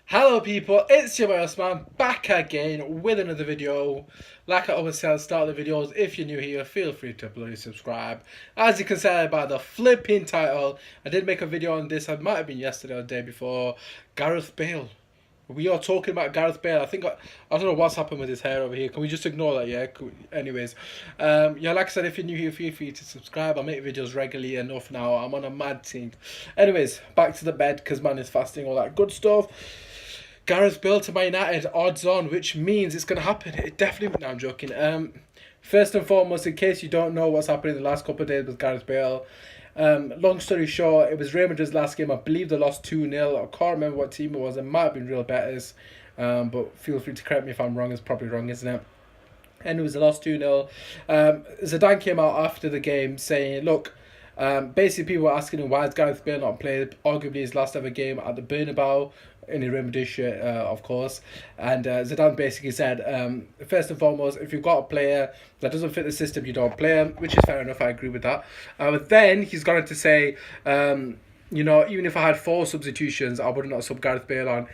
Hello people, it's your boy Osman back again with another video. Like I always say at the start of the videos, if you're new here, feel free to bloody subscribe. As you can see by the flipping title, I did make a video on this, it might have been yesterday or the day before. Gareth Bale. We are talking about Gareth Bale. I don't know what's happened with his hair over here. Can we just ignore that? Yeah. Anyways, yeah. Like I said, if you're new here, feel free to subscribe. I make videos regularly enough now. I'm on a mad thing. Anyways, back to the bed because man is fasting, all that good stuff. Gareth Bale to Man United, odds on, which means it's going to happen. It definitely. No, I'm joking. First and foremost, in case you don't know what's happening in the last couple of days with Gareth Bale, long story short, it was Real Madrid's last game. I believe they lost 2-0. I can't remember what team it was. It might have been Real Betis, but feel free to correct me if I'm wrong. It's probably wrong, isn't it? And it was a lost 2-0. Zidane came out after the game saying, look, basically people were asking him why is Gareth Bale not played arguably his last ever game at the Bernabeu in a Real Madrid shirt, of course. And Zidane basically said, first and foremost, if you've got a player that doesn't fit the system, you don't play him, which is fair enough. I agree with that. But then he's gone on to say, even if I had 4 substitutions, I would not sub Gareth Bale on.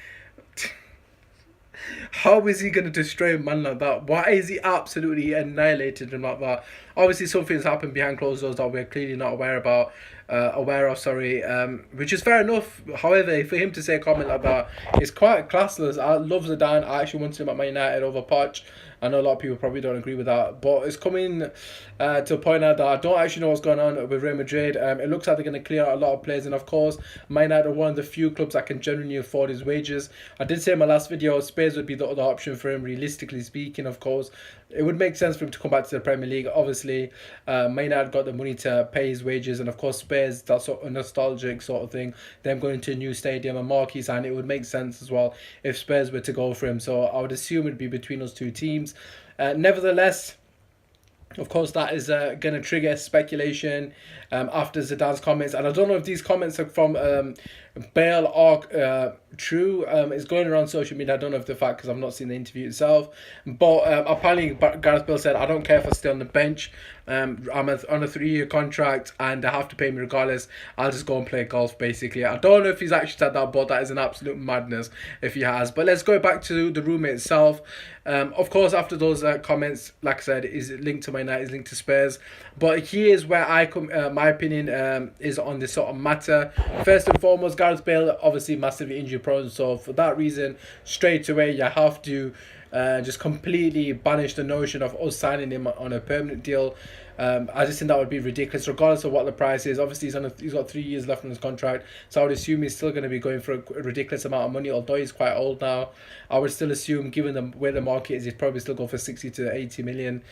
How is he going to destroy a man like that? Why is he absolutely annihilated him like that? Obviously, something's happened behind closed doors that we're clearly not aware of. Sorry, which is fair enough. However, for him to say a comment like that is quite classless. I love Zidane. I actually wanted him at Man United over Poch. I know a lot of people probably don't agree with that, but it's coming to a point now that I don't actually know what's going on with Real Madrid. It looks like they're going to clear out a lot of players, and of course, Man United are one of the few clubs that can genuinely afford his wages. I did say in my last video, Spurs would be the other option for him, realistically speaking, of course. It would make sense for him to come back to the Premier League. Obviously, Man United got the money to pay his wages, and of course, Spurs, that's sort of a nostalgic sort of thing. Them going to a new stadium, a marquee sign, it would make sense as well if Spurs were to go for him. So I would assume it'd be between those two teams. Nevertheless, of course, that is going to trigger speculation after Zidane's comments. And I don't know if these comments are from Bale or true. It's going around social media. I don't know if the fact because I've not seen the interview itself. But apparently, Gareth Bale said, I don't care if I stay on the bench. I'm on a 3-year contract and they have to pay me regardless. I'll just go and play golf, basically. I don't know if he's actually said that, but that is an absolute madness if he has. But let's go back to the room itself. Of course, after those comments, like I said, is linked to Man United, is linked to Spurs. But here's where I come. My opinion is on this sort of matter. First and foremost, Gareth Bale obviously massively injury prone, so for that reason, straight away you have to just completely banish the notion of us signing him on a permanent deal. I just think that would be ridiculous, regardless of what the price is. Obviously, he's got 3 years left on his contract, so I would assume he's still going to be going for a ridiculous amount of money. Although he's quite old now, I would still assume, given where the market is, he'd probably still go for 60 to 80 million,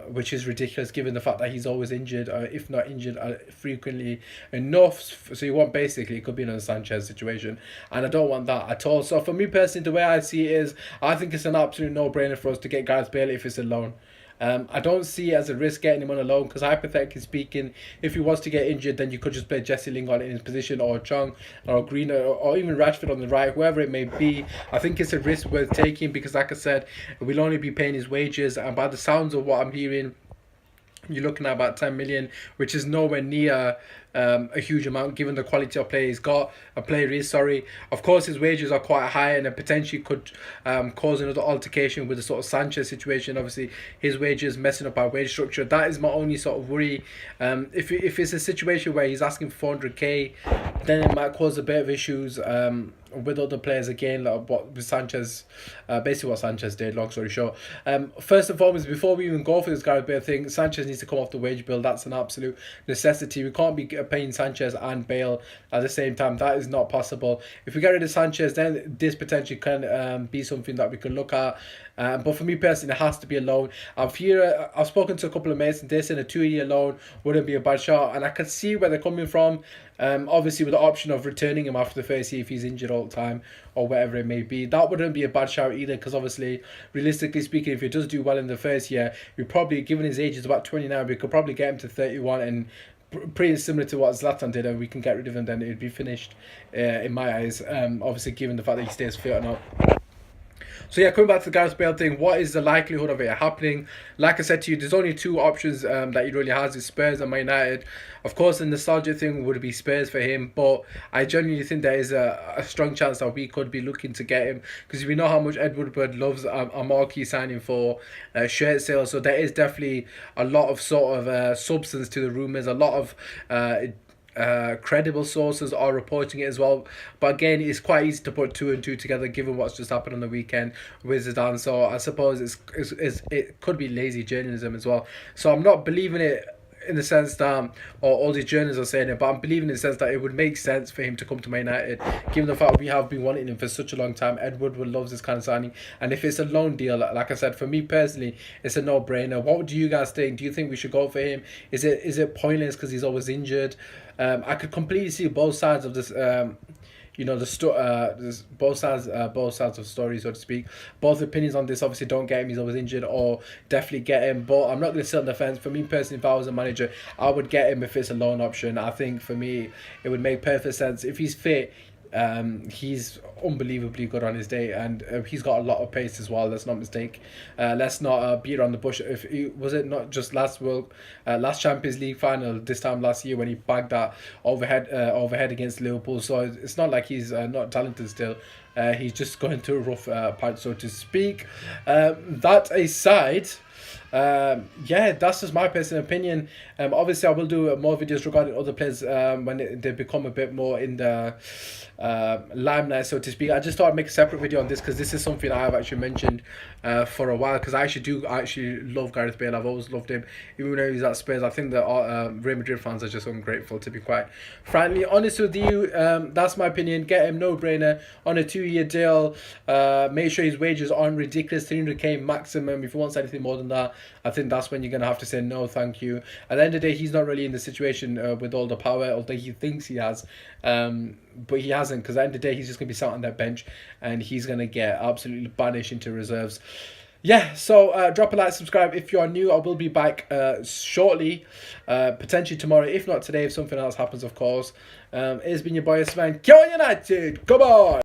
which is ridiculous given the fact that he's always injured, if not injured frequently enough. So you want basically it could be another Sanchez situation, and I don't want that at all. So for me personally, the way I see it is, I think it's an absolute no-brainer for us to get Gareth Bale if it's a loan. I don't see it as a risk getting him on a loan because hypothetically speaking, if he was to get injured, then you could just play Jesse Lingard in his position, or Chong, or Green, or even Rashford on the right, whoever it may be. I think it's a risk worth taking because, like I said, we'll only be paying his wages, and by the sounds of what I'm hearing, you're looking at about 10 million, which is nowhere near a huge amount given the quality of player he's got. A player is, sorry. Of course, his wages are quite high and it potentially could cause another altercation with the sort of Sanchez situation. Obviously, his wages messing up our wage structure. That is my only sort of worry. If it's a situation where he's asking for 400k, then it might cause a bit of issues with other players again, like what with Sanchez, basically what Sanchez did. Long story short, first and foremost, before we even go for this Gareth Bale thing, Sanchez needs to come off the wage bill. That's an absolute necessity. We can't be paying Sanchez and Bale at the same time. That is not possible. If we get rid of Sanchez, then this potentially can be something that we can look at. But for me personally, it has to be a loan. I've spoken to a couple of mates and they're saying a 2-year loan wouldn't be a bad shot, and I can see where they're coming from. Obviously with the option of returning him after the first year if he's injured all the time or whatever it may be, that wouldn't be a bad shout either, because obviously realistically speaking, if he does do well in the first year, we probably, given his age is about 29, we could probably get him to 31 and pretty similar to what Zlatan did, and we can get rid of him, then it'd be finished in my eyes, obviously given the fact that he stays fit or not. So yeah, coming back to the Gareth Bale thing, what is the likelihood of it happening? Like I said to you, there's only two options that he really has: is Spurs and Man United. Of course, the nostalgia thing would be Spurs for him, but I genuinely think there is a strong chance that we could be looking to get him, because we know how much Ed Woodward loves a marquee signing for shirt sales. So there is definitely a lot of sort of substance to the rumours, a lot of credible sources are reporting it as well. But again, it's quite easy to put two and two together given what's just happened on the weekend with Zidane. So I suppose it could be lazy journalism as well. So I'm not believing it in the sense that, or all these journalists are saying it, but I'm believing in the sense that it would make sense for him to come to Man United, given the fact we have been wanting him for such a long time. Ed Woodward loves this kind of signing, and if it's a loan deal, like I said, for me personally, it's a no-brainer. What do you guys think? Do you think we should go for him? Is it pointless because he's always injured? I could completely see both sides of this. There's both sides of the story, so to speak. Both opinions on this. Obviously, don't get him, he's always injured, or definitely get him. But I'm not going to sit on the fence. For me personally, if I was a manager, I would get him if it's a loan option. I think for me, it would make perfect sense. If he's fit, he's unbelievably good on his day, and he's got a lot of pace as well. Let's not mistake. Let's not beat around the bush. If he, was it not just last Champions League final this time last year when he bagged that overhead against Liverpool? So it's not like he's not talented still. He's just going through a rough patch, so to speak. That aside. Yeah, that's just my personal opinion. Obviously, I will do more videos regarding other players when they become a bit more in the limelight, so to speak. I just thought I'd make a separate video on this because this is something I have actually mentioned for a while, because I actually love Gareth Bale. I've always loved him, even when he's at Spurs. I think that Real Madrid fans are just ungrateful, to be quite frankly honest with you. That's my opinion. Get him, no brainer, on a 2-year deal. Make sure his wages aren't ridiculous, 300k maximum. If he wants anything more than that, I think that's when you're going to have to say no thank you. At the end of the day, he's not really in the situation with all the power, although he thinks he has, but he hasn't, because at the end of the day, he's just going to be sat on that bench and he's going to get absolutely banished into reserves. Yeah, so drop a like, subscribe if you are new. I will be back shortly, potentially tomorrow, if not today, if something else happens, of course. It's been your boy Sven. Go United! Come on!